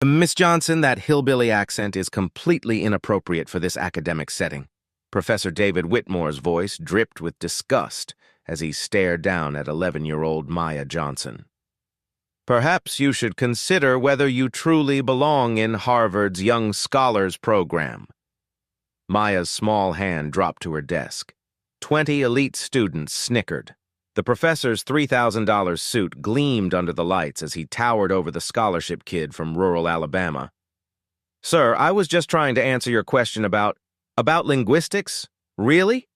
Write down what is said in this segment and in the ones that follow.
Miss Johnson, that hillbilly accent is completely inappropriate for this academic setting. Professor David Whitmore's voice dripped with disgust as he stared down at 11-year-old Maya Johnson. Perhaps you should consider whether you truly belong in Harvard's Young Scholars program. Maya's small hand dropped to her desk. 20 elite students snickered. The professor's $3,000 suit gleamed under the lights as he towered over the scholarship kid from rural Alabama. Sir, I was just trying to answer your question about linguistics? Really?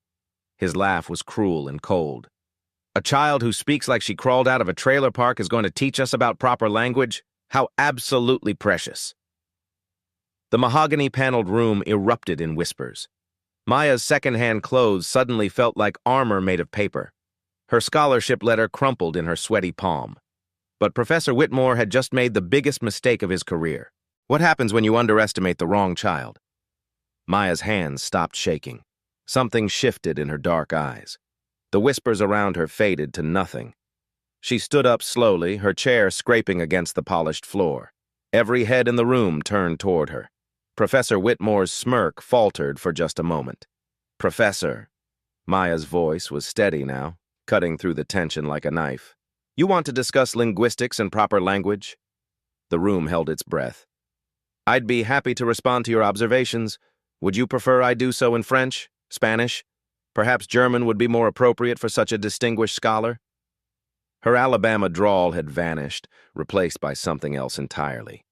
His laugh was cruel and cold. A child who speaks like she crawled out of a trailer park is going to teach us about proper language? How absolutely precious. The mahogany-paneled room erupted in whispers. Maya's second-hand clothes suddenly felt like armor made of paper. Her scholarship letter crumpled in her sweaty palm. But Professor Whitmore had just made the biggest mistake of his career. What happens when you underestimate the wrong child? Maya's hands stopped shaking. Something shifted in her dark eyes. The whispers around her faded to nothing. She stood up slowly, her chair scraping against the polished floor. Every head in the room turned toward her. Professor Whitmore's smirk faltered for just a moment. Professor. Maya's voice was steady now, cutting through the tension like a knife. You want to discuss linguistics and proper language? The room held its breath. I'd be happy to respond to your observations. Would you prefer I do so in French, Spanish? Perhaps German would be more appropriate for such a distinguished scholar? Her Alabama drawl had vanished, replaced by something else entirely.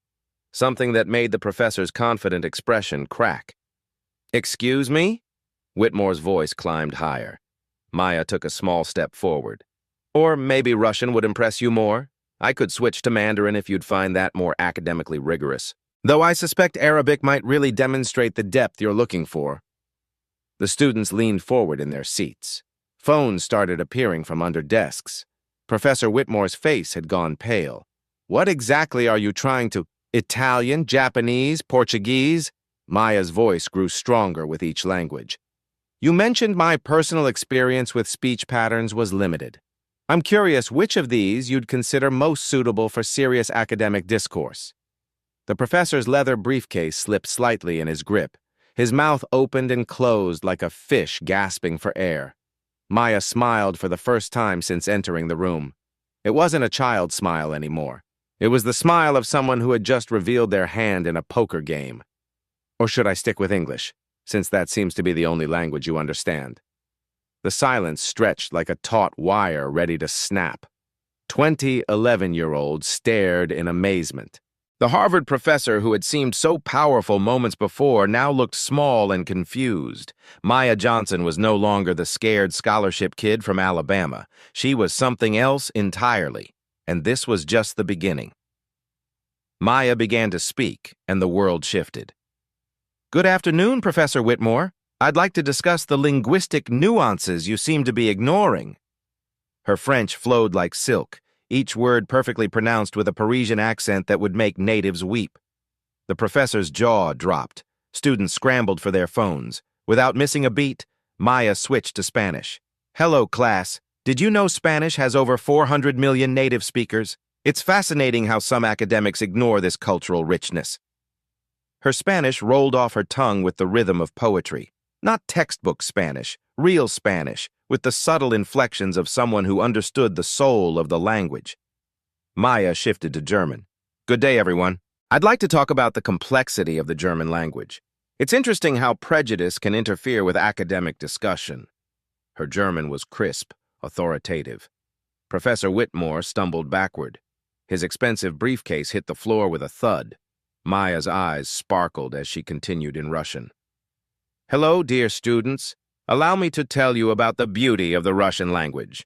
Something that made the professor's confident expression crack. Excuse me? Whitmore's voice climbed higher. Maya took a small step forward. Or maybe Russian would impress you more? I could switch to Mandarin if you'd find that more academically rigorous. Though I suspect Arabic might really demonstrate the depth you're looking for. The students leaned forward in their seats. Phones started appearing from under desks. Professor Whitmore's face had gone pale. What exactly are you trying to... Italian, Japanese, Portuguese? Maya's voice grew stronger with each language. You mentioned my personal experience with speech patterns was limited. I'm curious which of these you'd consider most suitable for serious academic discourse. The professor's leather briefcase slipped slightly in his grip. His mouth opened and closed like a fish gasping for air. Maya smiled for the first time since entering the room. It wasn't a child's smile anymore. It was the smile of someone who had just revealed their hand in a poker game. Or should I stick with English, since that seems to be the only language you understand? The silence stretched like a taut wire ready to snap. 20 11-year-olds stared in amazement. The Harvard professor who had seemed so powerful moments before now looked small and confused. Maya Johnson was no longer the scared scholarship kid from Alabama. She was something else entirely, and this was just the beginning. Maya began to speak, and the world shifted. Good afternoon, Professor Whitmore. I'd like to discuss the linguistic nuances you seem to be ignoring. Her French flowed like silk, each word perfectly pronounced with a Parisian accent that would make natives weep. The professor's jaw dropped. Students scrambled for their phones. Without missing a beat, Maya switched to Spanish. Hello, class. Did you know Spanish has over 400 million native speakers? It's fascinating how some academics ignore this cultural richness. Her Spanish rolled off her tongue with the rhythm of poetry. Not textbook Spanish, real Spanish, with the subtle inflections of someone who understood the soul of the language. Maya shifted to German. Good day, everyone. I'd like to talk about the complexity of the German language. It's interesting how prejudice can interfere with academic discussion. Her German was crisp, authoritative. Professor Whitmore stumbled backward. His expensive briefcase hit the floor with a thud. Maya's eyes sparkled as she continued in Russian. Hello, dear students. Allow me to tell you about the beauty of the Russian language.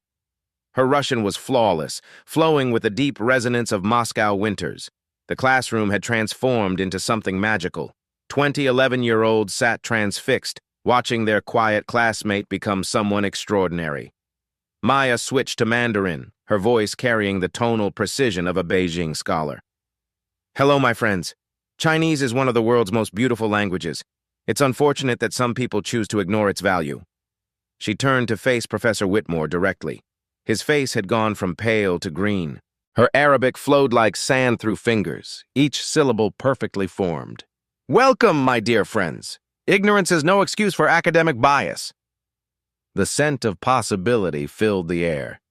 Her Russian was flawless, flowing with the deep resonance of Moscow winters. The classroom had transformed into something magical. 20 11-year-olds sat transfixed, watching their quiet classmate become someone extraordinary. Maya switched to Mandarin, her voice carrying the tonal precision of a Beijing scholar. Hello, my friends. Chinese is one of the world's most beautiful languages. It's unfortunate that some people choose to ignore its value. She turned to face Professor Whitmore directly. His face had gone from pale to green. Her Arabic flowed like sand through fingers, each syllable perfectly formed. "Welcome, my dear friends. Ignorance is no excuse for academic bias." The scent of possibility filled the air.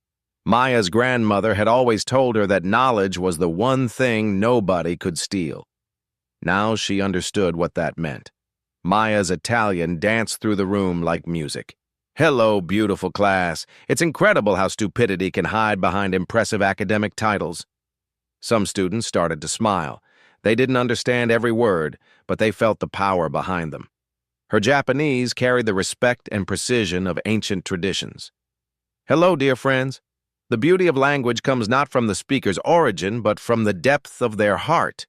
Maya's grandmother had always told her that knowledge was the one thing nobody could steal. Now she understood what that meant. Maya's Italian danced through the room like music. "Hello, beautiful class. It's incredible how stupidity can hide behind impressive academic titles." Some students started to smile. They didn't understand every word, but they felt the power behind them. Her Japanese carried the respect and precision of ancient traditions. "Hello, dear friends. The beauty of language comes not from the speaker's origin, but from the depth of their heart."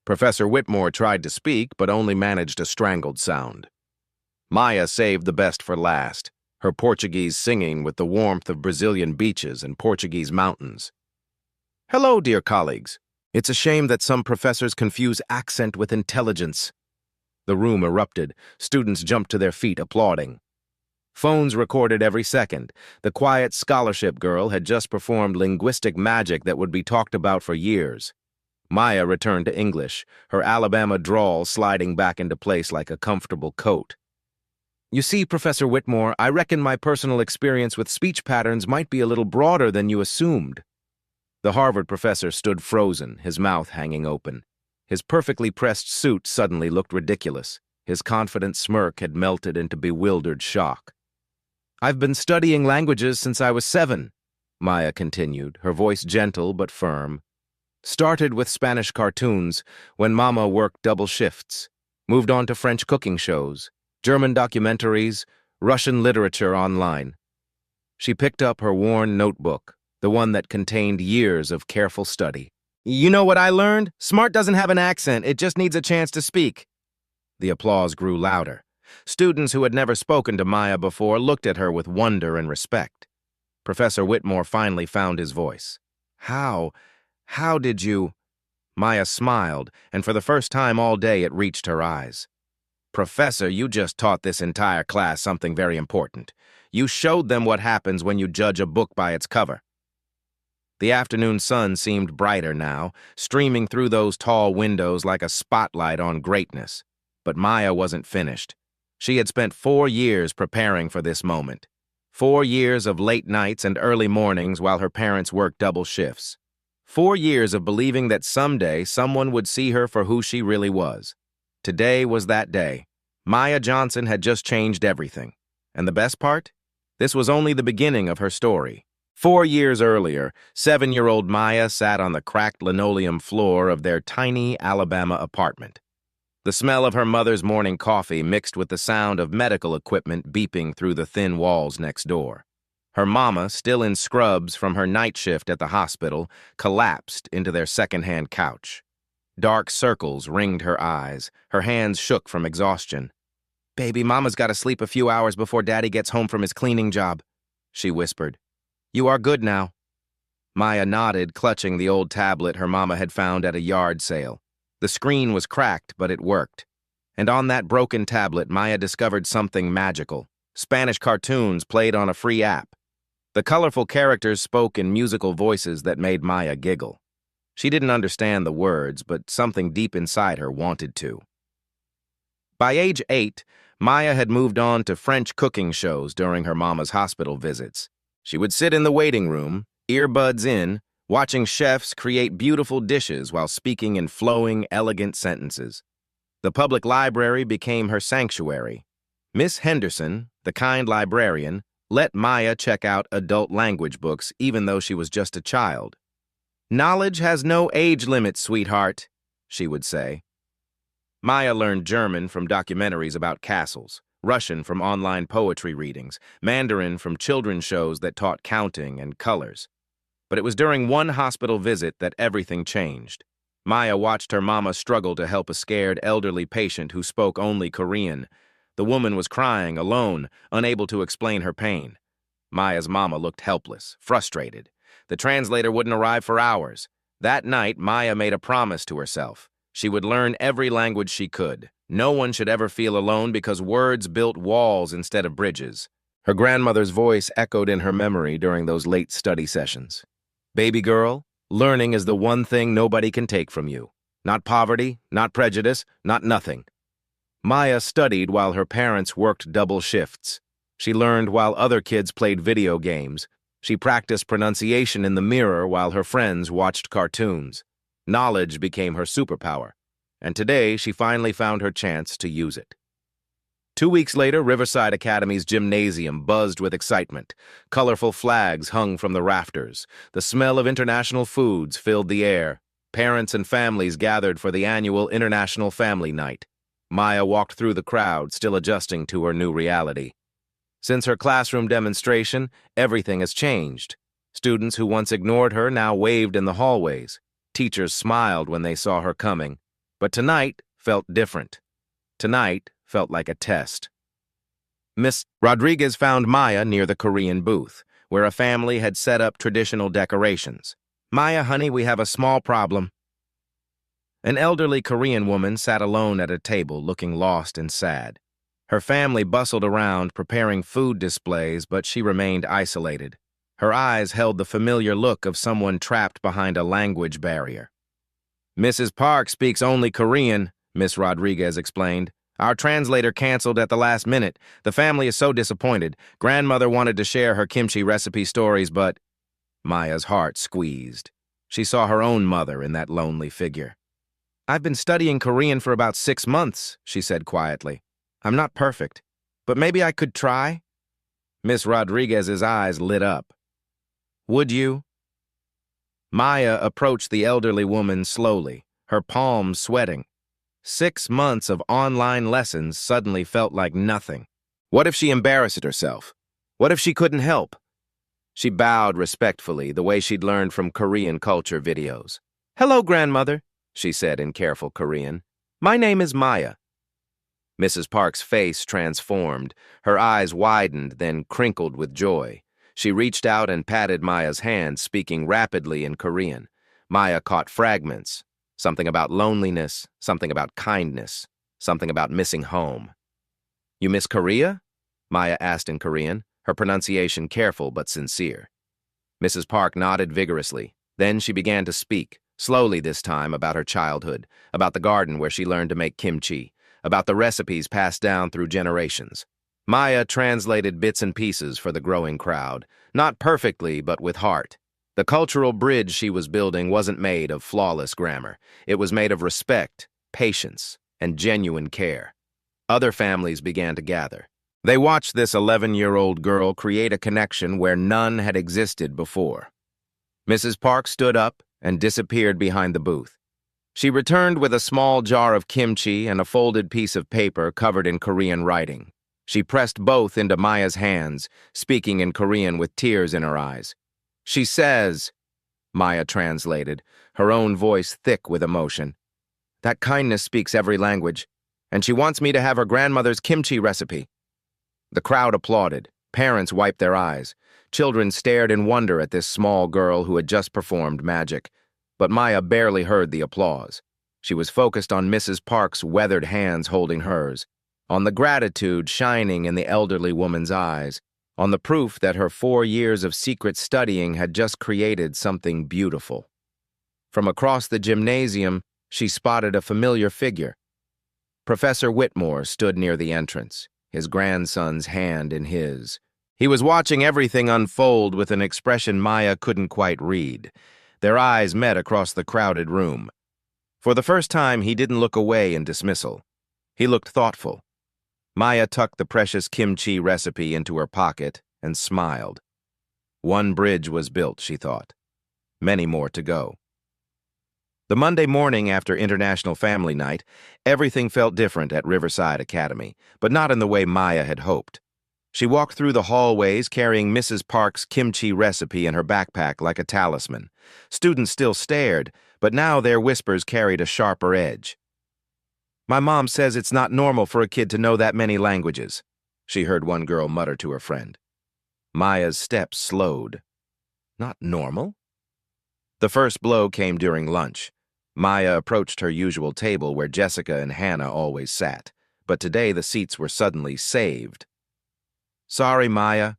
Professor Whitmore tried to speak, but only managed a strangled sound. Maya saved the best for last, her Portuguese singing with the warmth of Brazilian beaches and Portuguese mountains. "Hello, dear colleagues. It's a shame that some professors confuse accent with intelligence." The room erupted. Students jumped to their feet, applauding. Phones recorded every second. The quiet scholarship girl had just performed linguistic magic that would be talked about for years. Maya returned to English, her Alabama drawl sliding back into place like a comfortable coat. "You see, Professor Whitmore, I reckon my personal experience with speech patterns might be a little broader than you assumed." The Harvard professor stood frozen, his mouth hanging open. His perfectly pressed suit suddenly looked ridiculous. His confident smirk had melted into bewildered shock. "I've been studying languages since I was 7, Maya continued, her voice gentle but firm. "Started with Spanish cartoons when Mama worked double shifts. Moved on to French cooking shows, German documentaries, Russian literature online." She picked up her worn notebook, the one that contained years of careful study. "You know what I learned? Smart doesn't have an accent, it just needs a chance to speak." The applause grew louder. Students who had never spoken to Maya before looked at her with wonder and respect. Professor Whitmore finally found his voice. How did you—" Maya smiled, and for the first time all day it reached her eyes. "Professor, you just taught this entire class something very important. You showed them what happens when you judge a book by its cover." The afternoon sun seemed brighter now, streaming through those tall windows like a spotlight on greatness. But Maya wasn't finished. She had spent 4 years preparing for this moment. 4 years of late nights and early mornings while her parents worked double shifts. 4 years of believing that someday someone would see her for who she really was. Today was that day. Maya Johnson had just changed everything. And the best part? This was only the beginning of her story. 4 years earlier, 7-year-old Maya sat on the cracked linoleum floor of their tiny Alabama apartment. The smell of her mother's morning coffee mixed with the sound of medical equipment beeping through the thin walls next door. Her mama, still in scrubs from her night shift at the hospital, collapsed into their second-hand couch. Dark circles ringed her eyes. Her hands shook from exhaustion. "Baby, Mama's got to sleep a few hours before Daddy gets home from his cleaning job," she whispered. "You are good now." Maya nodded, clutching the old tablet her mama had found at a yard sale. The screen was cracked, but it worked. And on that broken tablet, Maya discovered something magical. Spanish cartoons played on a free app. The colorful characters spoke in musical voices that made Maya giggle. She didn't understand the words, but something deep inside her wanted to. By age 8, Maya had moved on to French cooking shows during her mama's hospital visits. She would sit in the waiting room, earbuds in, watching chefs create beautiful dishes while speaking in flowing, elegant sentences. The public library became her sanctuary. Miss Henderson, the kind librarian, let Maya check out adult language books even though she was just a child. "Knowledge has no age limit, sweetheart," she would say. Maya learned German from documentaries about castles, Russian from online poetry readings, Mandarin from children's shows that taught counting and colors. But it was during one hospital visit that everything changed. Maya watched her mama struggle to help a scared elderly patient who spoke only Korean. The woman was crying, alone, unable to explain her pain. Maya's mama looked helpless, frustrated. The translator wouldn't arrive for hours. That night, Maya made a promise to herself. She would learn every language she could. No one should ever feel alone because words built walls instead of bridges. Her grandmother's voice echoed in her memory during those late study sessions. "Baby girl, Learning is the one thing nobody can take from you. Not poverty, not prejudice, not nothing. Maya studied while her parents worked double shifts. She learned while other kids played video games. She practiced pronunciation in the mirror while her friends watched cartoons. Knowledge became her superpower, and today she finally found her chance to use it. 2 weeks later, Riverside Academy's gymnasium buzzed with excitement. Colorful flags hung from the rafters. The smell of international foods filled the air. Parents and families gathered for the annual International Family Night. Maya walked through the crowd, still adjusting to her new reality. Since her classroom demonstration, everything has changed. Students who once ignored her now waved in the hallways. Teachers smiled when they saw her coming. But tonight felt different. Tonight felt like a test. Miss Rodriguez found Maya near the Korean booth, where a family had set up traditional decorations. "Maya, honey, we have a small problem." An elderly Korean woman sat alone at a table, looking lost and sad. Her family bustled around, preparing food displays, but she remained isolated. Her eyes held the familiar look of someone trapped behind a language barrier. "Mrs. Park speaks only Korean," Miss Rodriguez explained. "Our translator canceled at the last minute. The family is so disappointed. Grandmother wanted to share her kimchi recipe stories, but—" Maya's heart squeezed. She saw her own mother in that lonely figure. "I've been studying Korean for about 6 months," she said quietly. "I'm not perfect, but maybe I could try." Miss Rodriguez's eyes lit up. "Would you?" Maya approached the elderly woman slowly, her palms sweating. 6 months of online lessons suddenly felt like nothing. What if she embarrassed herself? What if she couldn't help? She bowed respectfully, the way she'd learned from Korean culture videos. "Hello, grandmother," she said in careful Korean. "My name is Maya." Mrs. Park's face transformed. Her eyes widened, then crinkled with joy. She reached out and patted Maya's hand, speaking rapidly in Korean. Maya caught fragments. Something about loneliness, something about kindness, something about missing home. "You miss Korea?" Maya asked in Korean, her pronunciation careful but sincere. Mrs. Park nodded vigorously. Then she began to speak, slowly this time, about her childhood, about the garden where she learned to make kimchi, about the recipes passed down through generations. Maya translated bits and pieces for the growing crowd, not perfectly but with heart. The cultural bridge she was building wasn't made of flawless grammar. It was made of respect, patience, and genuine care. Other families began to gather. They watched this 11-year-old girl create a connection where none had existed before. Mrs. Park stood up and disappeared behind the booth. She returned with a small jar of kimchi and a folded piece of paper covered in Korean writing. She pressed both into Maya's hands, speaking in Korean with tears in her eyes. "She says," Maya translated, her own voice thick with emotion, "that kindness speaks every language, and she wants me to have her grandmother's kimchi recipe." The crowd applauded. Parents wiped their eyes. Children stared in wonder at this small girl who had just performed magic. But Maya barely heard the applause. She was focused on Mrs. Park's weathered hands holding hers, on the gratitude shining in the elderly woman's eyes, on the proof that her 4 years of secret studying had just created something beautiful. From across the gymnasium, she spotted a familiar figure. Professor Whitmore stood near the entrance, his grandson's hand in his. He was watching everything unfold with an expression Maya couldn't quite read. Their eyes met across the crowded room. For the first time, he didn't look away in dismissal. He looked thoughtful. Maya tucked the precious kimchi recipe into her pocket and smiled. One bridge was built, she thought. Many more to go. The Monday morning after International Family Night, everything felt different at Riverside Academy, but not in the way Maya had hoped. She walked through the hallways carrying Mrs. Park's kimchi recipe in her backpack like a talisman. Students still stared, but now their whispers carried a sharper edge. "My mom says it's not normal for a kid to know that many languages," she heard one girl mutter to her friend. Maya's steps slowed. Not normal? The first blow came during lunch. Maya approached her usual table where Jessica and Hannah always sat, but today the seats were suddenly saved. "Sorry, Maya,"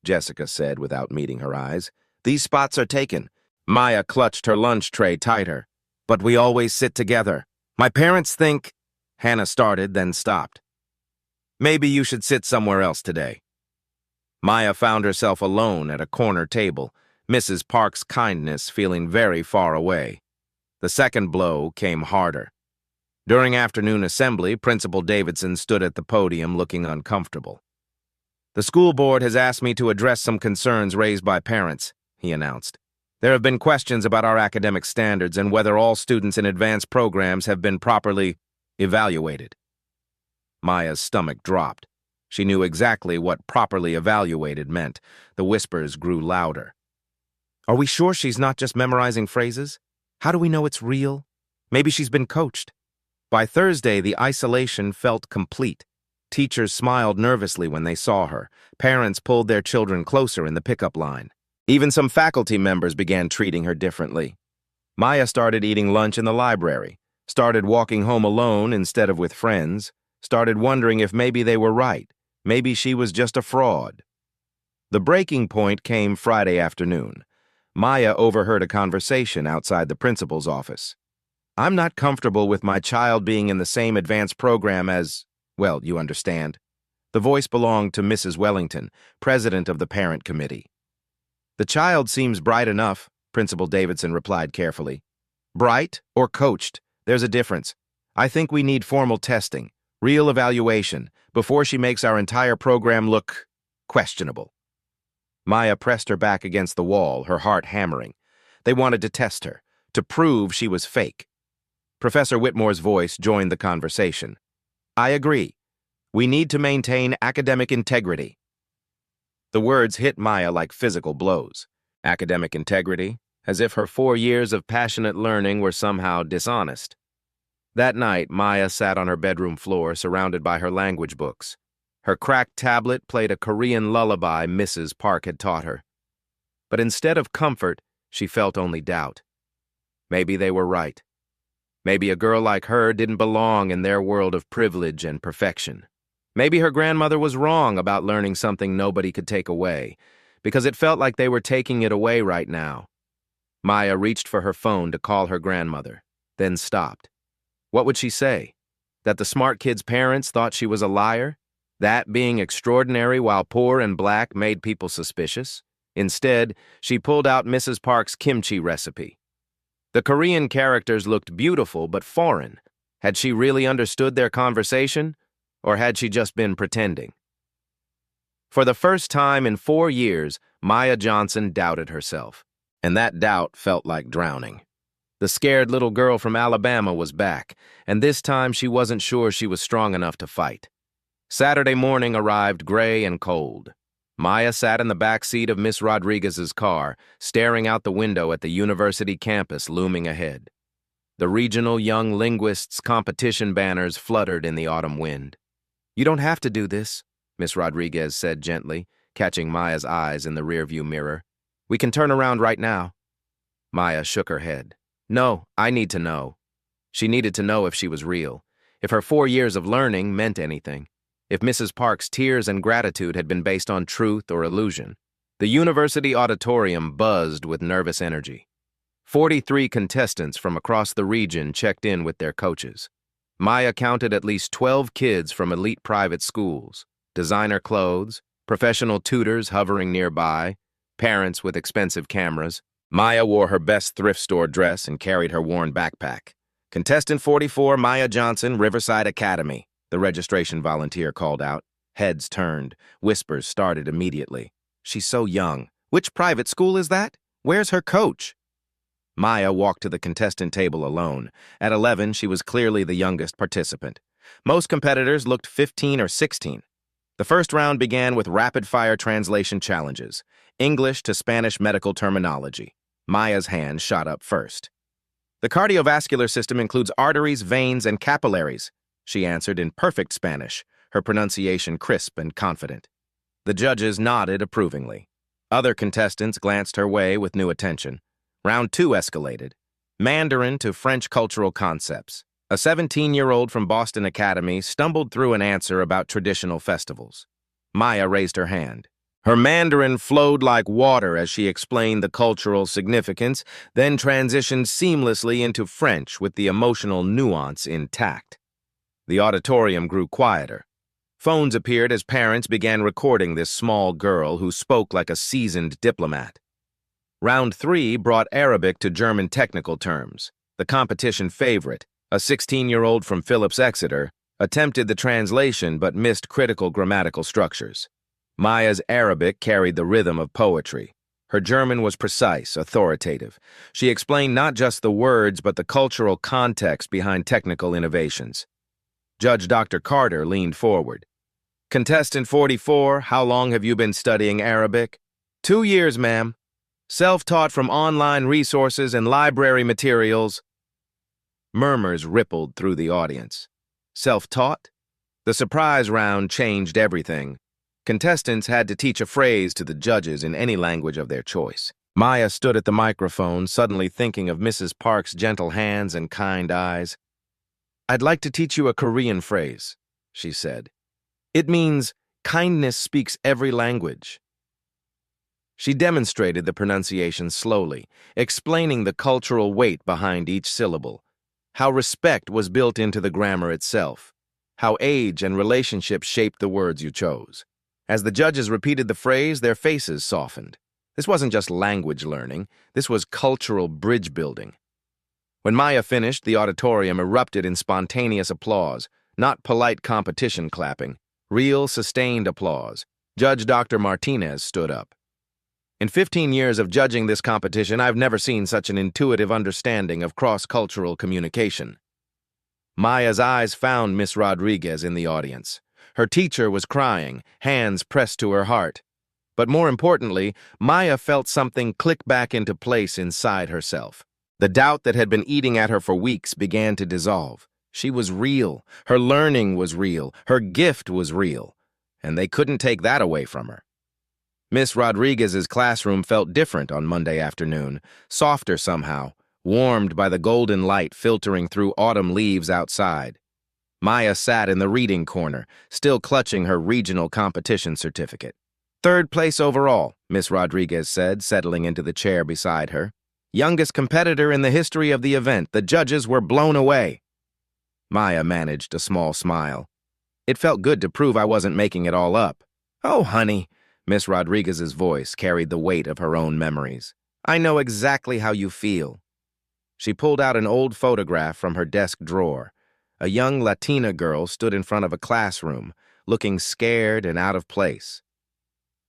Jessica said without meeting her eyes. "These spots are taken. Maya clutched her lunch tray tighter. But we always sit together. My parents think... Hannah started, then stopped. Maybe you should sit somewhere else today. Maya found herself alone at a corner table, Mrs. Park's kindness feeling very far away. The second blow came harder. During afternoon assembly, Principal Davidson stood at the podium looking uncomfortable. The school board has asked me to address some concerns raised by parents, he announced. There have been questions about our academic standards and whether all students in advanced programs have been properly evaluated. Maya's stomach dropped. She knew exactly what properly evaluated meant. The whispers grew louder. Are we sure she's not just memorizing phrases? How do we know it's real? Maybe she's been coached. By Thursday, the isolation felt complete. Teachers smiled nervously when they saw her. Parents pulled their children closer in the pickup line. Even some faculty members began treating her differently. Maya started eating lunch in the library, started walking home alone instead of with friends, started wondering if maybe they were right. Maybe she was just a fraud. The breaking point came Friday afternoon. Maya overheard a conversation outside the principal's office. I'm not comfortable with my child being in the same advanced program as, well, you understand. The voice belonged to Mrs. Wellington, president of the parent committee. The child seems bright enough, Principal Davidson replied carefully. Bright or coached, there's a difference. I think we need formal testing, real evaluation, before she makes our entire program look questionable. Maya pressed her back against the wall, her heart hammering. They wanted to test her, to prove she was fake. Professor Whitmore's voice joined the conversation. I agree. We need to maintain academic integrity. The words hit Maya like physical blows. Academic integrity, as if her 4 years of passionate learning were somehow dishonest. That night, Maya sat on her bedroom floor, surrounded by her language books. Her cracked tablet played a Korean lullaby Mrs. Park had taught her. But instead of comfort, she felt only doubt. Maybe they were right. Maybe a girl like her didn't belong in their world of privilege and perfection. Maybe her grandmother was wrong about learning something nobody could take away, because it felt like they were taking it away right now. Maya reached for her phone to call her grandmother, then stopped. What would she say? That the smart kid's parents thought she was a liar? That being extraordinary while poor and black made people suspicious? Instead, she pulled out Mrs. Park's kimchi recipe. The Korean characters looked beautiful but foreign. Had she really understood their conversation, or had she just been pretending? For the first time in 4 years, Maya Johnson doubted herself, and that doubt felt like drowning. The scared little girl from Alabama was back, and this time she wasn't sure she was strong enough to fight. Saturday morning arrived gray and cold. Maya sat in the back seat of Miss Rodriguez's car, staring out the window at the university campus looming ahead. The regional young linguists' competition banners fluttered in the autumn wind. You don't have to do this, Miss Rodriguez said gently, catching Maya's eyes in the rearview mirror. We can turn around right now. Maya shook her head. No, I need to know. She needed to know if she was real, if her 4 years of learning meant anything. If Mrs. Park's tears and gratitude had been based on truth or illusion. The university auditorium buzzed with nervous energy. 43 contestants from across the region checked in with their coaches. Maya counted at least 12 kids from elite private schools, designer clothes, professional tutors hovering nearby, parents with expensive cameras. Maya wore her best thrift store dress and carried her worn backpack. Contestant 44, Maya Johnson, Riverside Academy. The registration volunteer called out. Heads turned. Whispers started immediately. She's so young. Which private school is that? Where's her coach? Maya walked to the contestant table alone. At 11, she was clearly the youngest participant. Most competitors looked 15 or 16. The first round began with rapid-fire translation challenges. English to Spanish medical terminology. Maya's hand shot up first. The cardiovascular system includes arteries, veins, and capillaries, she answered in perfect Spanish, her pronunciation crisp and confident. The judges nodded approvingly. Other contestants glanced her way with new attention. Round 2 escalated. Mandarin to French cultural concepts. A 17-year-old from Boston Academy stumbled through an answer about traditional festivals. Maya raised her hand. Her Mandarin flowed like water as she explained the cultural significance, then transitioned seamlessly into French with the emotional nuance intact. The auditorium grew quieter. Phones appeared as parents began recording this small girl who spoke like a seasoned diplomat. Round 3 brought Arabic to German technical terms. The competition favorite, a 16-year-old from Phillips Exeter, attempted the translation but missed critical grammatical structures. Maya's Arabic carried the rhythm of poetry. Her German was precise, authoritative. She explained not just the words but the cultural context behind technical innovations. Judge Dr. Carter leaned forward. Contestant 44, how long have you been studying Arabic? 2 years, ma'am. Self-taught from online resources and library materials. Murmurs rippled through the audience. Self-taught? The surprise round changed everything. Contestants had to teach a phrase to the judges in any language of their choice. Maya stood at the microphone, suddenly thinking of Mrs. Park's gentle hands and kind eyes. I'd like to teach you a Korean phrase, she said. It means, kindness speaks every language. She demonstrated the pronunciation slowly, explaining the cultural weight behind each syllable, how respect was built into the grammar itself, how age and relationship shaped the words you chose. As the judges repeated the phrase, their faces softened. This wasn't just language learning, this was cultural bridge building. When Maya finished, the auditorium erupted in spontaneous applause, not polite competition clapping. Real, sustained applause. Judge Dr. Martinez stood up. In 15 years of judging this competition, I've never seen such an intuitive understanding of cross-cultural communication. Maya's eyes found Miss Rodriguez in the audience. Her teacher was crying, hands pressed to her heart. But more importantly, Maya felt something click back into place inside herself. The doubt that had been eating at her for weeks began to dissolve. She was real, her learning was real, her gift was real, and they couldn't take that away from her. Miss Rodriguez's classroom felt different on Monday afternoon, softer somehow, warmed by the golden light filtering through autumn leaves outside. Maya sat in the reading corner, still clutching her regional competition certificate. "Third place overall," Miss Rodriguez said, settling into the chair beside her. "Youngest competitor in the history of the event. The judges were blown away." Maya managed a small smile. It felt good to prove I wasn't making it all up. "Oh, honey," Miss Rodriguez's voice carried the weight of her own memories. "I know exactly how you feel." She pulled out an old photograph from her desk drawer. A young Latina girl stood in front of a classroom, looking scared and out of place.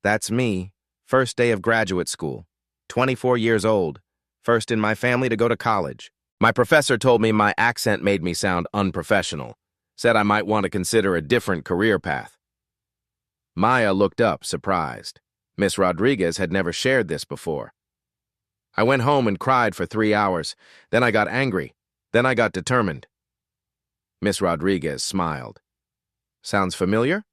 "That's me, first day of graduate school, 24 years old, first in my family to go to college. My professor told me my accent made me sound unprofessional, said I might want to consider a different career path." Maya looked up, surprised. Miss Rodriguez had never shared this before. "I went home and cried for 3 hours. Then I got angry. Then I got determined." Miss Rodriguez smiled. "Sounds familiar?"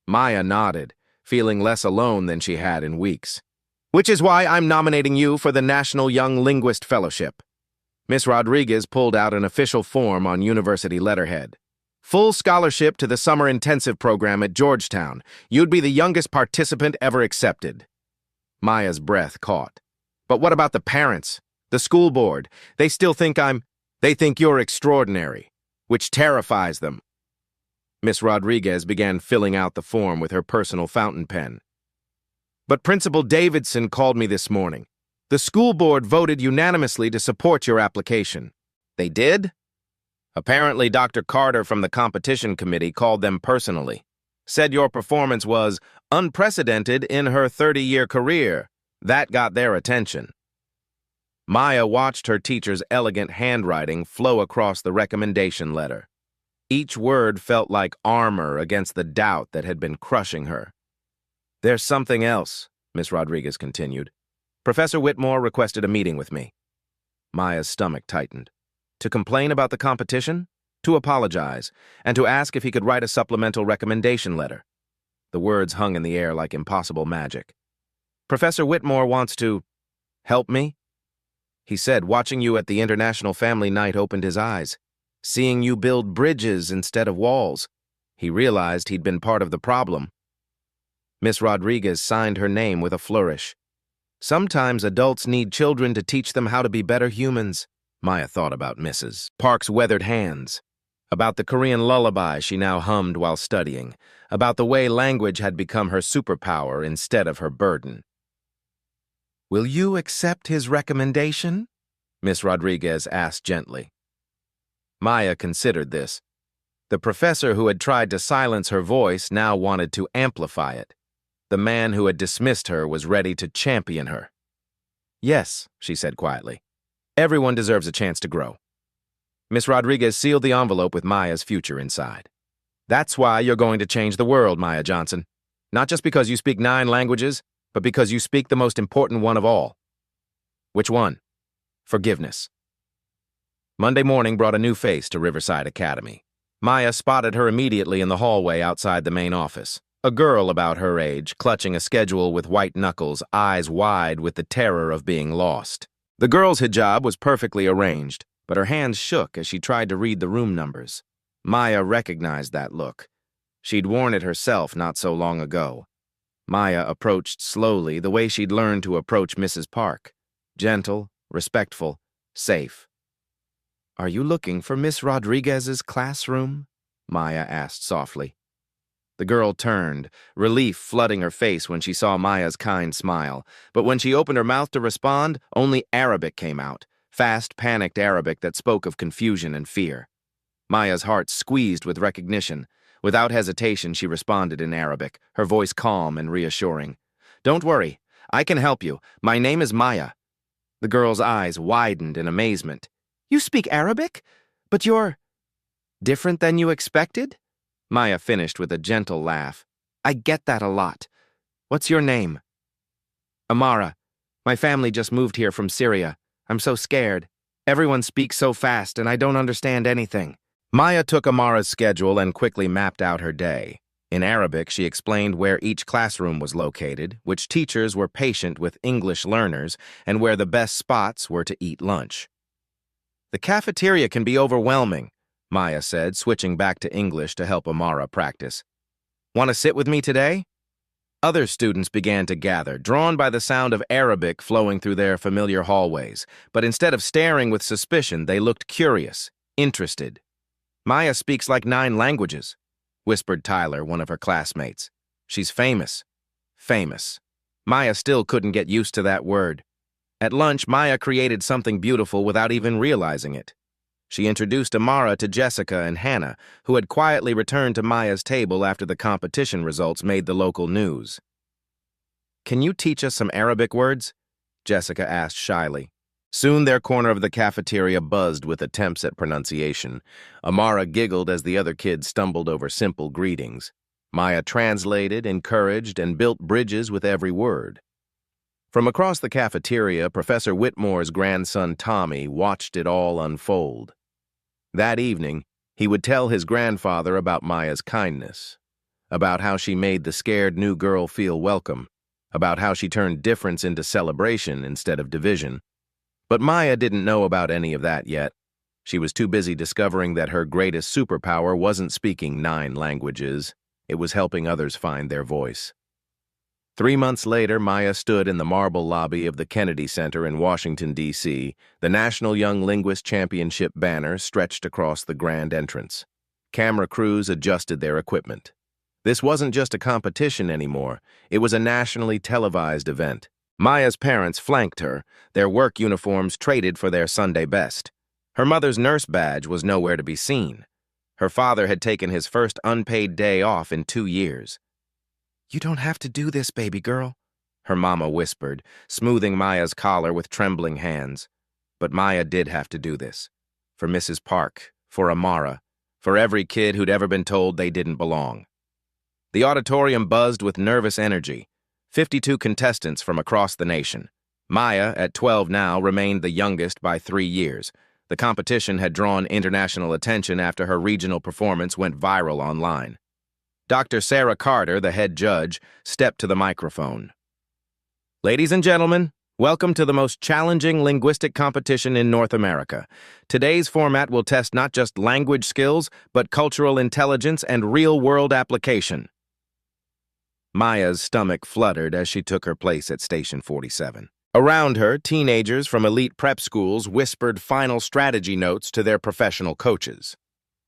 Maya nodded, feeling less alone than she had in weeks. "Which is why I'm nominating you for the National Young Linguist Fellowship." Miss Rodriguez pulled out an official form on university letterhead. "Full scholarship to the summer intensive program at Georgetown. You'd be the youngest participant ever accepted." Maya's breath caught. "But what about the parents? The school board? They still think they think you're extraordinary, which terrifies them." Miss Rodriguez began filling out the form with her personal fountain pen. "But Principal Davidson called me this morning. The school board voted unanimously to support your application." "They did?" "Apparently Dr. Carter from the competition committee called them personally. Said your performance was unprecedented in her 30-year career. That got their attention." Maya watched her teacher's elegant handwriting flow across the recommendation letter. Each word felt like armor against the doubt that had been crushing her. "There's something else," Miss Rodriguez continued. "Professor Whitmore requested a meeting with me." Maya's stomach tightened. To complain about the competition? To apologize, and to ask if he could write a supplemental recommendation letter. The words hung in the air like impossible magic. "Professor Whitmore wants to help me?" He said watching you at the International Family Night opened his eyes. Seeing you build bridges instead of walls. He realized he'd been part of the problem. Miss Rodriguez signed her name with a flourish. Sometimes adults need children to teach them how to be better humans. Maya thought about Mrs. Park's weathered hands, about the Korean lullaby she now hummed while studying, about the way language had become her superpower instead of her burden. "Will you accept his recommendation?" Miss Rodriguez asked gently. Maya considered this. The professor who had tried to silence her voice now wanted to amplify it. The man who had dismissed her was ready to champion her. "Yes," she said quietly. "Everyone deserves a chance to grow." Miss Rodriguez sealed the envelope with Maya's future inside. "That's why you're going to change the world, Maya Johnson. Not just because you speak 9 languages, but because you speak the most important one of all." "Which one?" "Forgiveness." Monday morning brought a new face to Riverside Academy. Maya spotted her immediately in the hallway outside the main office. A girl about her age, clutching a schedule with white knuckles, eyes wide with the terror of being lost. The girl's hijab was perfectly arranged, but her hands shook as she tried to read the room numbers. Maya recognized that look. She'd worn it herself not so long ago. Maya approached slowly, the way she'd learned to approach Mrs. Park. Gentle, respectful, safe. "Are you looking for Miss Rodriguez's classroom?" Maya asked softly. The girl turned, relief flooding her face when she saw Maya's kind smile. But when she opened her mouth to respond, only Arabic came out, fast, panicked Arabic that spoke of confusion and fear. Maya's heart squeezed with recognition. Without hesitation, she responded in Arabic, her voice calm and reassuring. "Don't worry, I can help you. My name is Maya." The girl's eyes widened in amazement. "You speak Arabic? But you're different than you expected?" Maya finished with a gentle laugh. "I get that a lot. What's your name?" "Amara. My family just moved here from Syria. I'm so scared. Everyone speaks so fast and I don't understand anything." Maya took Amara's schedule and quickly mapped out her day. In Arabic, she explained where each classroom was located, which teachers were patient with English learners, and where the best spots were to eat lunch. "The cafeteria can be overwhelming," Maya said, switching back to English to help Amara practice. "Want to sit with me today?" Other students began to gather, drawn by the sound of Arabic flowing through their familiar hallways, but instead of staring with suspicion, they looked curious, interested. "Maya speaks like 9 languages," whispered Tyler, one of her classmates. "She's famous." Famous. Maya still couldn't get used to that word. At lunch, Maya created something beautiful without even realizing it. She introduced Amara to Jessica and Hannah, who had quietly returned to Maya's table after the competition results made the local news. "Can you teach us some Arabic words?" Jessica asked shyly. Soon their corner of the cafeteria buzzed with attempts at pronunciation. Amara giggled as the other kids stumbled over simple greetings. Maya translated, encouraged, and built bridges with every word. From across the cafeteria, Professor Whitmore's grandson Tommy watched it all unfold. That evening, he would tell his grandfather about Maya's kindness, about how she made the scared new girl feel welcome, about how she turned difference into celebration instead of division. But Maya didn't know about any of that yet. She was too busy discovering that her greatest superpower wasn't speaking 9 languages. It was helping others find their voice. 3 months later, Maya stood in the marble lobby of the Kennedy Center in Washington, D.C., the National Young Linguist Championship banner stretched across the grand entrance. Camera crews adjusted their equipment. This wasn't just a competition anymore. It was a nationally televised event. Maya's parents flanked her, their work uniforms traded for their Sunday best. Her mother's nurse badge was nowhere to be seen. Her father had taken his first unpaid day off in 2 years. "You don't have to do this, baby girl," her mama whispered, smoothing Maya's collar with trembling hands. But Maya did have to do this. For Mrs. Park, for Amara, for every kid who'd ever been told they didn't belong. The auditorium buzzed with nervous energy. 52 contestants from across the nation. Maya, at 12 now, remained the youngest by 3 years. The competition had drawn international attention after her regional performance went viral online. Dr. Sarah Carter, the head judge, stepped to the microphone. "Ladies and gentlemen, welcome to the most challenging linguistic competition in North America. Today's format will test not just language skills, but cultural intelligence and real-world application." Maya's stomach fluttered as she took her place at Station 47. Around her, teenagers from elite prep schools whispered final strategy notes to their professional coaches.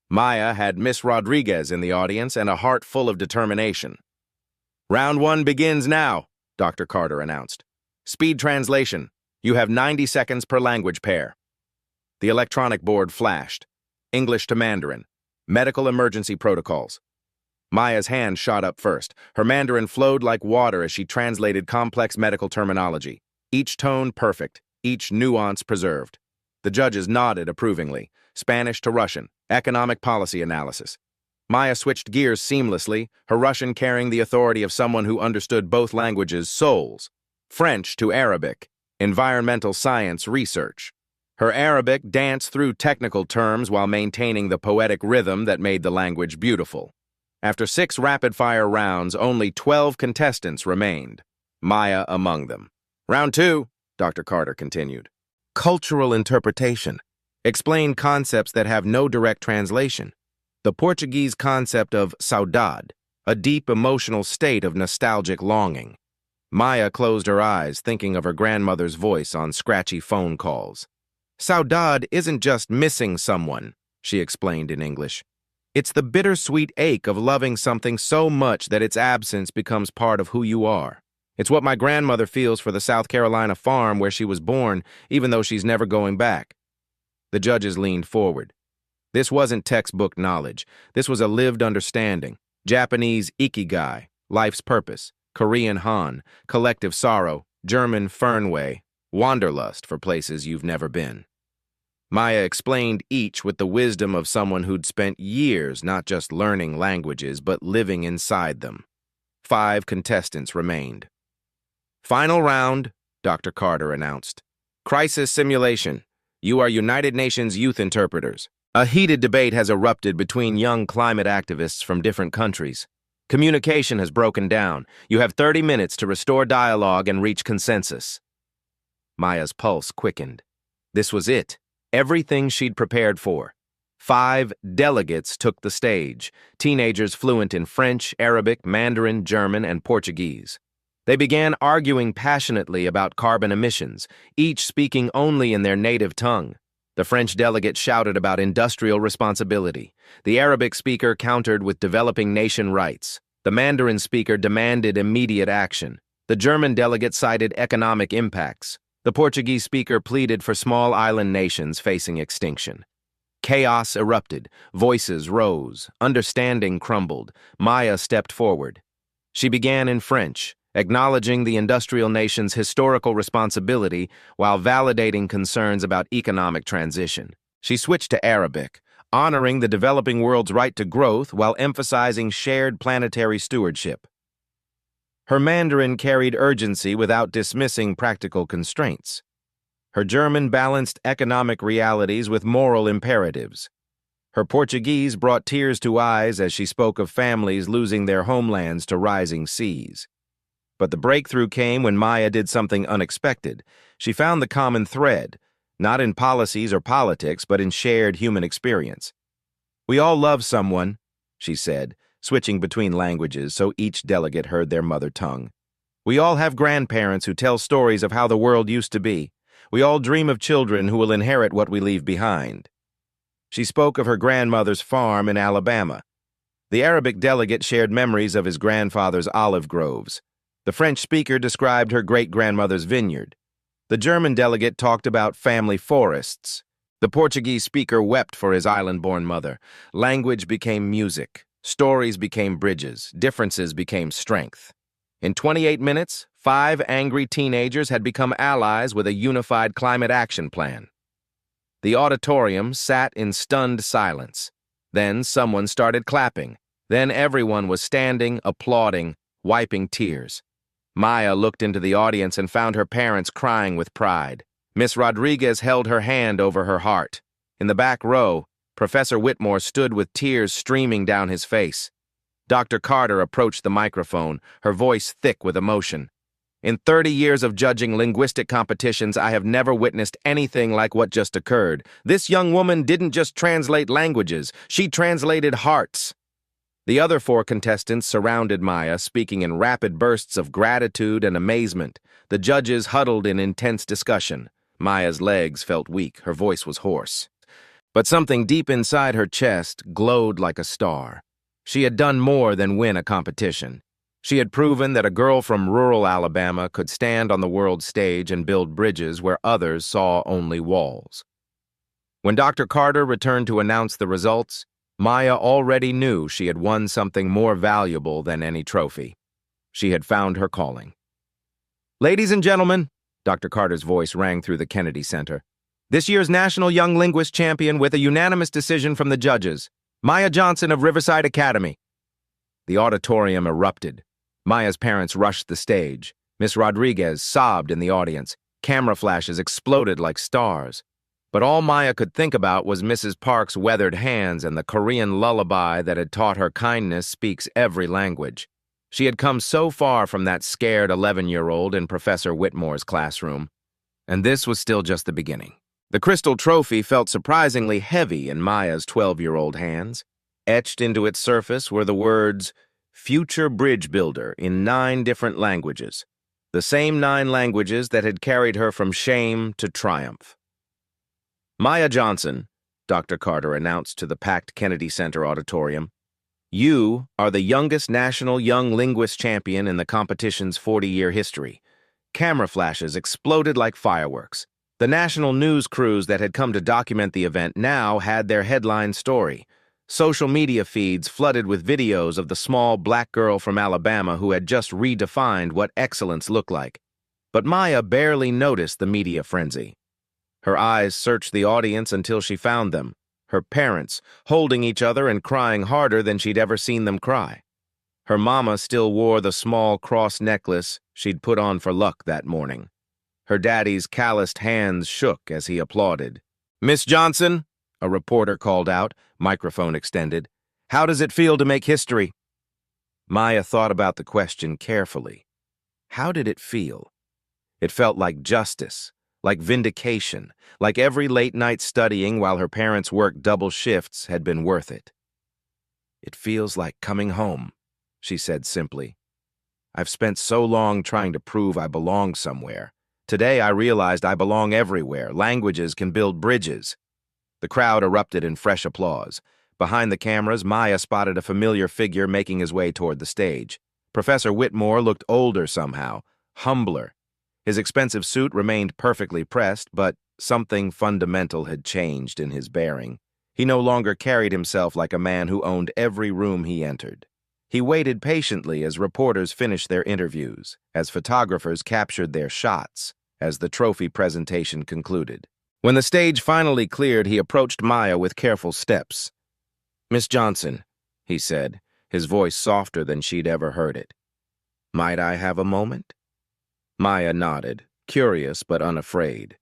Maya had Miss Rodriguez in the audience and a heart full of determination. "Round 1 begins now," Dr. Carter announced. "Speed translation. You have 90 seconds per language pair." The electronic board flashed. English to Mandarin. Medical emergency protocols. Maya's hand shot up first. Her Mandarin flowed like water as she translated complex medical terminology. Each tone perfect, each nuance preserved. The judges nodded approvingly. Spanish to Russian. Economic policy analysis. Maya switched gears seamlessly, her Russian carrying the authority of someone who understood both languages' souls. French to Arabic. Environmental science research. Her Arabic danced through technical terms while maintaining the poetic rhythm that made the language beautiful. After 6 rapid-fire rounds, only 12 contestants remained, Maya among them. "Round 2, Dr. Carter continued. Cultural interpretation. Explain concepts that have no direct translation. The Portuguese concept of saudade, a deep emotional state of nostalgic longing. Maya closed her eyes, thinking of her grandmother's voice on scratchy phone calls. Saudade isn't just missing someone, she explained in English. It's the bittersweet ache of loving something so much that its absence becomes part of who you are. It's what my grandmother feels for the South Carolina farm where she was born, even though she's never going back." The judges leaned forward. This wasn't textbook knowledge. This was a lived understanding. Japanese ikigai, life's purpose. Korean han, collective sorrow. German fernweh, wanderlust for places you've never been. Maya explained each with the wisdom of someone who'd spent years not just learning languages, but living inside them. 5 contestants remained. "Final round," Dr. Carter announced. "Crisis simulation. You are United Nations youth interpreters." A heated debate has erupted between young climate activists from different countries. Communication has broken down. You have 30 minutes to restore dialogue and reach consensus. Maya's pulse quickened. This was it. Everything she'd prepared for. 5 delegates took the stage, teenagers fluent in French, Arabic, Mandarin, German, and Portuguese. They began arguing passionately about carbon emissions, each speaking only in their native tongue. The French delegate shouted about industrial responsibility. The Arabic speaker countered with developing nation rights. The Mandarin speaker demanded immediate action. The German delegate cited economic impacts. The Portuguese speaker pleaded for small island nations facing extinction. Chaos erupted. Voices rose. Understanding crumbled. Maya stepped forward. She began in French, acknowledging the industrial nation's historical responsibility while validating concerns about economic transition. She switched to Arabic, honoring the developing world's right to growth while emphasizing shared planetary stewardship. Her Mandarin carried urgency without dismissing practical constraints. Her German balanced economic realities with moral imperatives. Her Portuguese brought tears to eyes as she spoke of families losing their homelands to rising seas. But the breakthrough came when Maya did something unexpected. She found the common thread, not in policies or politics, but in shared human experience. "We all love someone," she said, switching between languages so each delegate heard their mother tongue. "We all have grandparents who tell stories of how the world used to be. We all dream of children who will inherit what we leave behind." She spoke of her grandmother's farm in Alabama. The Arabic delegate shared memories of his grandfather's olive groves. The French speaker described her great-grandmother's vineyard. The German delegate talked about family forests. The Portuguese speaker wept for his island-born mother. Language became music. Stories became bridges. Differences became strength. In 28 minutes, 5 angry teenagers had become allies with a unified climate action plan. The auditorium sat in stunned silence. Then someone started clapping. Then everyone was standing, applauding, wiping tears. Maya looked into the audience and found her parents crying with pride. Miss Rodriguez held her hand over her heart. In the back row, Professor Whitmore stood with tears streaming down his face. Dr. Carter approached the microphone, her voice thick with emotion. "In 30 years of judging linguistic competitions, I have never witnessed anything like what just occurred. This young woman didn't just translate languages, she translated hearts." The other four contestants surrounded Maya, speaking in rapid bursts of gratitude and amazement. The judges huddled in intense discussion. Maya's legs felt weak, her voice was hoarse. But something deep inside her chest glowed like a star. She had done more than win a competition. She had proven that a girl from rural Alabama could stand on the world stage and build bridges where others saw only walls. When Dr. Carter returned to announce the results, Maya already knew she had won something more valuable than any trophy. She had found her calling. "Ladies and gentlemen," Dr. Carter's voice rang through the Kennedy Center, "this year's National Young Linguist Champion with a unanimous decision from the judges, Maya Johnson of Riverside Academy." The auditorium erupted. Maya's parents rushed the stage. Miss Rodriguez sobbed in the audience. Camera flashes exploded like stars. But all Maya could think about was Mrs. Park's weathered hands and the Korean lullaby that had taught her kindness speaks every language. She had come so far from that scared 11-year-old in Professor Whitmore's classroom. And this was still just the beginning. The crystal trophy felt surprisingly heavy in Maya's 12-year-old hands. Etched into its surface were the words, "Future Bridge Builder," in 9 different languages. The same 9 languages that had carried her from shame to triumph. "Maya Johnson," Dr. Carter announced to the packed Kennedy Center auditorium, "you are the youngest National Young Linguist Champion in the competition's 40-year history." Camera flashes exploded like fireworks. The national news crews that had come to document the event now had their headline story. Social media feeds flooded with videos of the small black girl from Alabama who had just redefined what excellence looked like. But Maya barely noticed the media frenzy. Her eyes searched the audience until she found them, her parents, holding each other and crying harder than she'd ever seen them cry. Her mama still wore the small cross necklace she'd put on for luck that morning. Her daddy's calloused hands shook as he applauded. "Miss Johnson," a reporter called out, microphone extended, "how does it feel to make history?" Maya thought about the question carefully. How did it feel? It felt like justice, like vindication, like every late night studying while her parents worked double shifts had been worth it. "It feels like coming home," she said simply. "I've spent so long trying to prove I belong somewhere. Today I realized I belong everywhere. Languages can build bridges." The crowd erupted in fresh applause. Behind the cameras, Maya spotted a familiar figure making his way toward the stage. Professor Whitmore looked older somehow, humbler. His expensive suit remained perfectly pressed, but something fundamental had changed in his bearing. He no longer carried himself like a man who owned every room he entered. He waited patiently as reporters finished their interviews, as photographers captured their shots, as the trophy presentation concluded. When the stage finally cleared, he approached Maya with careful steps. "Miss Johnson," he said, his voice softer than she'd ever heard it. "Might I have a moment?" Maya nodded, curious but unafraid.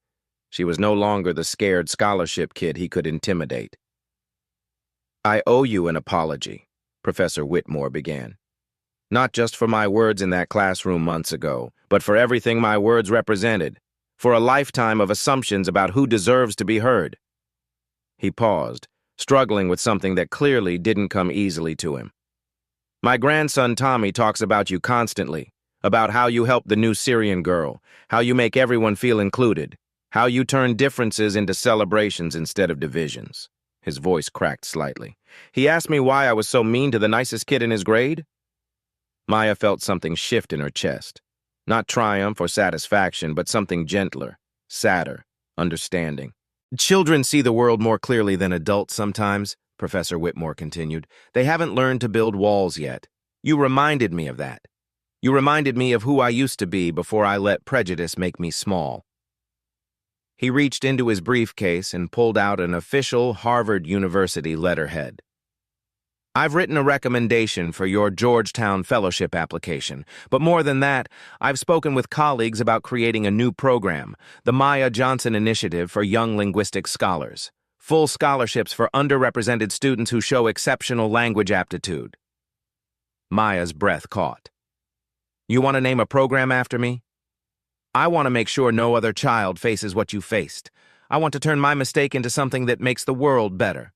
She was no longer the scared scholarship kid he could intimidate. "I owe you an apology," Professor Whitmore began. "Not just for my words in that classroom months ago, but for everything my words represented. For a lifetime of assumptions about who deserves to be heard." He paused, struggling with something that clearly didn't come easily to him. "My grandson Tommy talks about you constantly, about how you help the new Syrian girl, how you make everyone feel included, how you turn differences into celebrations instead of divisions." His voice cracked slightly. "He asked me why I was so mean to the nicest kid in his grade." Maya felt something shift in her chest. Not triumph or satisfaction, but something gentler, sadder, understanding. "Children see the world more clearly than adults sometimes," Professor Whitmore continued. "They haven't learned to build walls yet. You reminded me of that. You reminded me of who I used to be before I let prejudice make me small." He reached into his briefcase and pulled out an official Harvard University letterhead. "I've written a recommendation for your Georgetown Fellowship application, but more than that, I've spoken with colleagues about creating a new program, the Maya Johnson Initiative for Young Linguistic Scholars. Full scholarships for underrepresented students who show exceptional language aptitude." Maya's breath caught. "You want to name a program after me? I want to make sure no other child faces what you faced. I want to turn my mistake into something that makes the world better."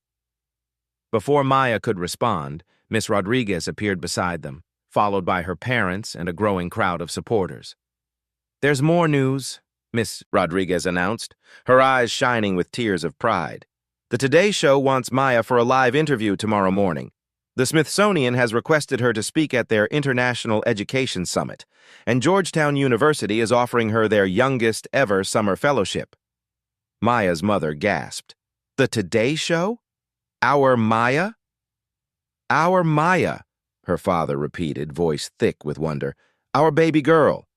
Before Maya could respond, Miss Rodriguez appeared beside them, followed by her parents and a growing crowd of supporters. "There's more news," Miss Rodriguez announced, her eyes shining with tears of pride. "The Today Show wants Maya for a live interview tomorrow morning. The Smithsonian has requested her to speak at their International Education Summit, and Georgetown University is offering her their youngest ever summer fellowship." Maya's mother gasped. "The Today Show? Our Maya?" "Our Maya," her father repeated, voice thick with wonder. "Our baby girl."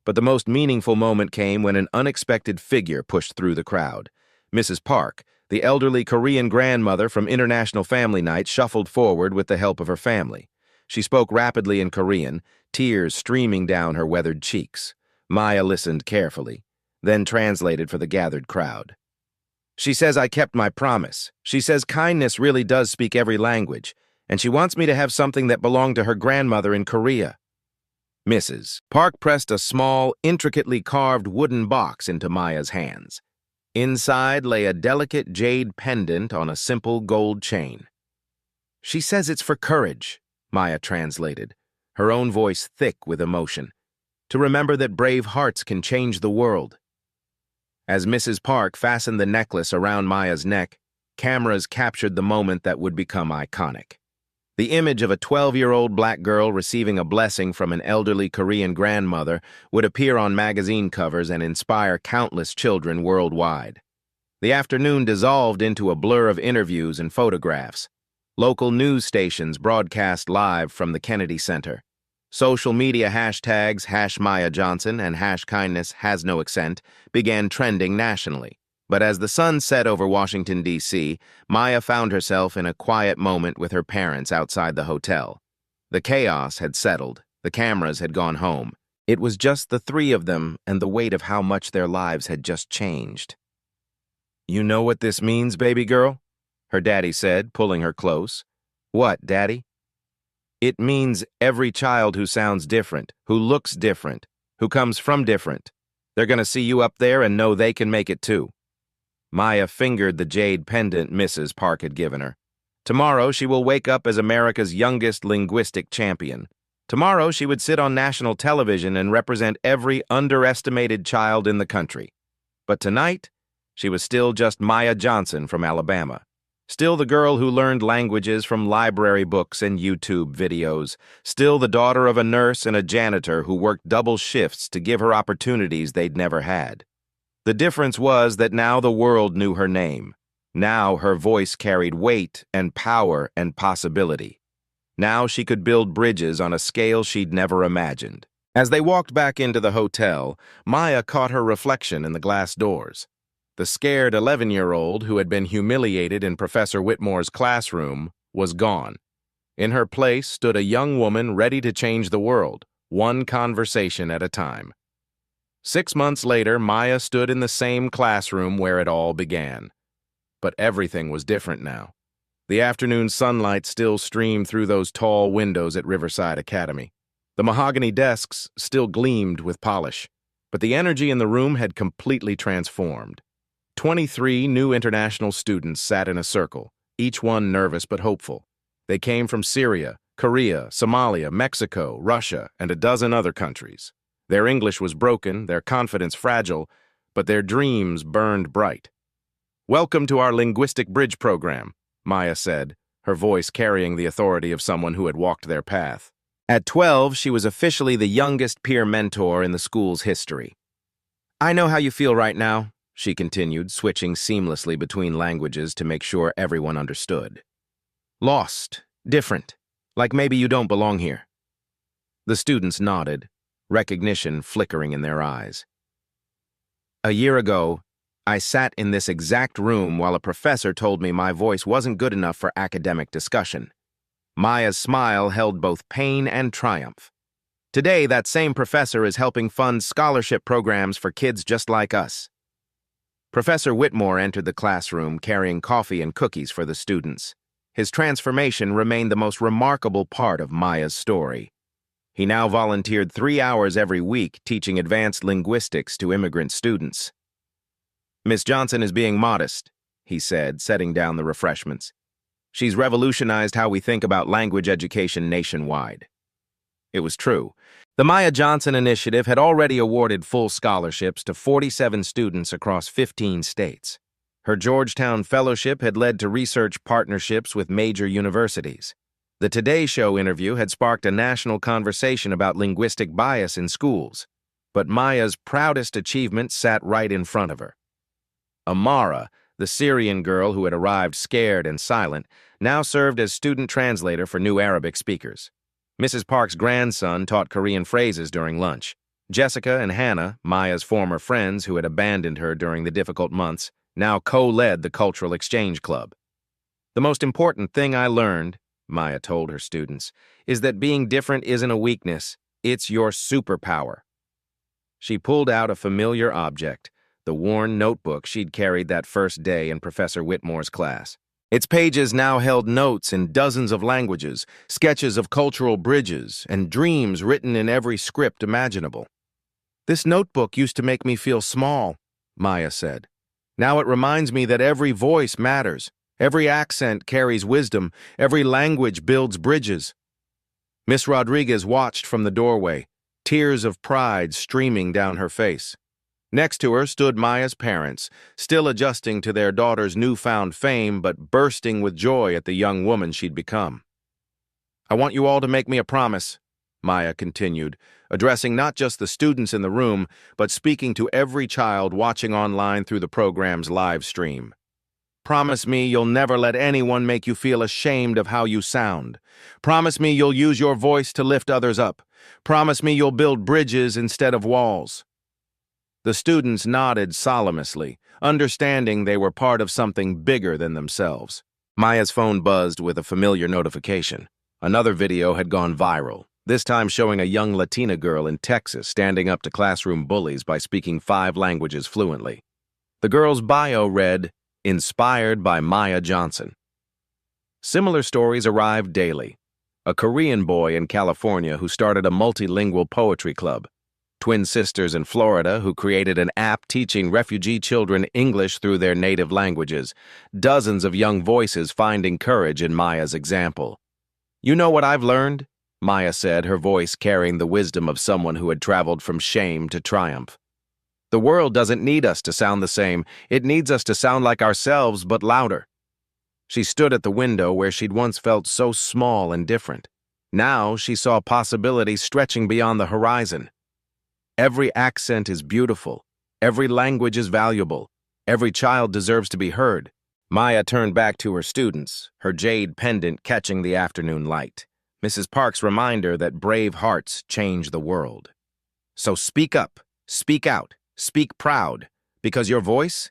But the most meaningful moment came when an unexpected figure pushed through the crowd. Mrs. Park, the elderly Korean grandmother from International Family Night, shuffled forward with the help of her family. She spoke rapidly in Korean, tears streaming down her weathered cheeks. Maya listened carefully, then translated for the gathered crowd. "She says I kept my promise. She says kindness really does speak every language, and she wants me to have something that belonged to her grandmother in Korea." Mrs. Park pressed a small, intricately carved wooden box into Maya's hands. Inside lay a delicate jade pendant on a simple gold chain. "She says it's for courage," Maya translated, her own voice thick with emotion. "To remember that brave hearts can change the world." As Mrs. Park fastened the necklace around Maya's neck, cameras captured the moment that would become iconic. The image of a 12-year-old black girl receiving a blessing from an elderly Korean grandmother would appear on magazine covers and inspire countless children worldwide. The afternoon dissolved into a blur of interviews and photographs. Local news stations broadcast live from the Kennedy Center. Social media hashtags #MayaJohnson and #KindnessHasNoAccent began trending nationally. But as the sun set over Washington, D.C., Maya found herself in a quiet moment with her parents outside the hotel. The chaos had settled. The cameras had gone home. It was just the three of them and the weight of how much their lives had just changed. "You know what this means, baby girl?" her daddy said, pulling her close. "What, Daddy?" "It means every child who sounds different, who looks different, who comes from different. They're going to see you up there and know they can make it too." Maya fingered the jade pendant Mrs. Park had given her. Tomorrow she will wake up as America's youngest linguistic champion. Tomorrow she would sit on national television and represent every underestimated child in the country. But tonight, she was still just Maya Johnson from Alabama. Still the girl who learned languages from library books and YouTube videos. Still the daughter of a nurse and a janitor who worked double shifts to give her opportunities they'd never had. The difference was that now the world knew her name. Now her voice carried weight and power and possibility. Now she could build bridges on a scale she'd never imagined. As they walked back into the hotel, Maya caught her reflection in the glass doors. The scared 11-year-old who had been humiliated in Professor Whitmore's classroom was gone. In her place stood a young woman ready to change the world, one conversation at a time. 6 months later, Maya stood in the same classroom where it all began. But everything was different now. The afternoon sunlight still streamed through those tall windows at Riverside Academy. The mahogany desks still gleamed with polish, but the energy in the room had completely transformed. 23 new international students sat in a circle, each one nervous but hopeful. They came from Syria, Korea, Somalia, Mexico, Russia, and a dozen other countries. Their English was broken, their confidence fragile, but their dreams burned bright. "Welcome to our Linguistic Bridge program," Maya said, her voice carrying the authority of someone who had walked their path. At 12, she was officially the youngest peer mentor in the school's history. "I know how you feel right now," she continued, switching seamlessly between languages to make sure everyone understood. "Lost, different, like maybe you don't belong here." The students nodded, recognition flickering in their eyes. "A year ago, I sat in this exact room while a professor told me my voice wasn't good enough for academic discussion." Maya's smile held both pain and triumph. Today, that same professor is helping fund scholarship programs for kids just like us. Professor Whitmore entered the classroom carrying coffee and cookies for the students. His transformation remained the most remarkable part of Maya's story. He now volunteered 3 hours every week teaching advanced linguistics to immigrant students. "Miss Johnson is being modest," he said, setting down the refreshments. She's revolutionized how we think about language education nationwide. It was true. The Maya Johnson Initiative had already awarded full scholarships to 47 students across 15 states. Her Georgetown Fellowship had led to research partnerships with major universities. The Today Show interview had sparked a national conversation about linguistic bias in schools. But Maya's proudest achievement sat right in front of her. Amara, the Syrian girl who had arrived scared and silent, now served as student translator for new Arabic speakers. Mrs. Park's grandson taught Korean phrases during lunch. Jessica and Hannah, Maya's former friends who had abandoned her during the difficult months, now co-led the Cultural Exchange Club. The most important thing I learned, Maya told her students, is that being different isn't a weakness, it's your superpower. She pulled out a familiar object, the worn notebook she'd carried that first day in Professor Whitmore's class. Its pages now held notes in dozens of languages, sketches of cultural bridges, and dreams written in every script imaginable. "This notebook used to make me feel small," Maya said. "Now it reminds me that every voice matters, every accent carries wisdom, every language builds bridges." Miss Rodriguez watched from the doorway, tears of pride streaming down her face. Next to her stood Maya's parents, still adjusting to their daughter's newfound fame but bursting with joy at the young woman she'd become. "I want you all to make me a promise," Maya continued, addressing not just the students in the room, but speaking to every child watching online through the program's live stream. "Promise me you'll never let anyone make you feel ashamed of how you sound. Promise me you'll use your voice to lift others up. Promise me you'll build bridges instead of walls." The students nodded solemnously, understanding they were part of something bigger than themselves. Maya's phone buzzed with a familiar notification. Another video had gone viral, this time showing a young Latina girl in Texas standing up to classroom bullies by speaking 5 languages fluently. The girl's bio read, "Inspired by Maya Johnson." Similar stories arrived daily. A Korean boy in California who started a multilingual poetry club. Twin sisters in Florida who created an app teaching refugee children English through their native languages. Dozens of young voices finding courage in Maya's example. "You know what I've learned?" Maya said, her voice carrying the wisdom of someone who had traveled from shame to triumph. "The world doesn't need us to sound the same. It needs us to sound like ourselves, but louder." She stood at the window where she'd once felt so small and different. Now she saw possibilities stretching beyond the horizon. Every accent is beautiful. Every language is valuable. Every child deserves to be heard. Maya turned back to her students, her jade pendant catching the afternoon light. Mrs. Park's reminder that brave hearts change the world. So speak up, speak out, speak proud, because your voice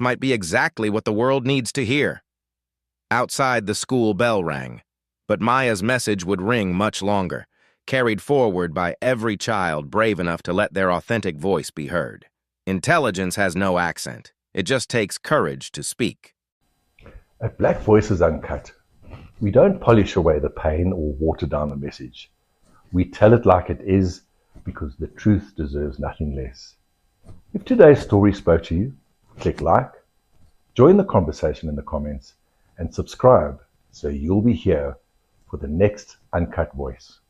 might be exactly what the world needs to hear. Outside, the school bell rang, but Maya's message would ring much longer, carried forward by every child brave enough to let their authentic voice be heard. Intelligence has no accent. It just takes courage to speak. At Black Voices Uncut, we don't polish away the pain or water down the message. We tell it like it is because the truth deserves nothing less. If today's story spoke to you, click like, join the conversation in the comments, and subscribe so you'll be here for the next Uncut Voice.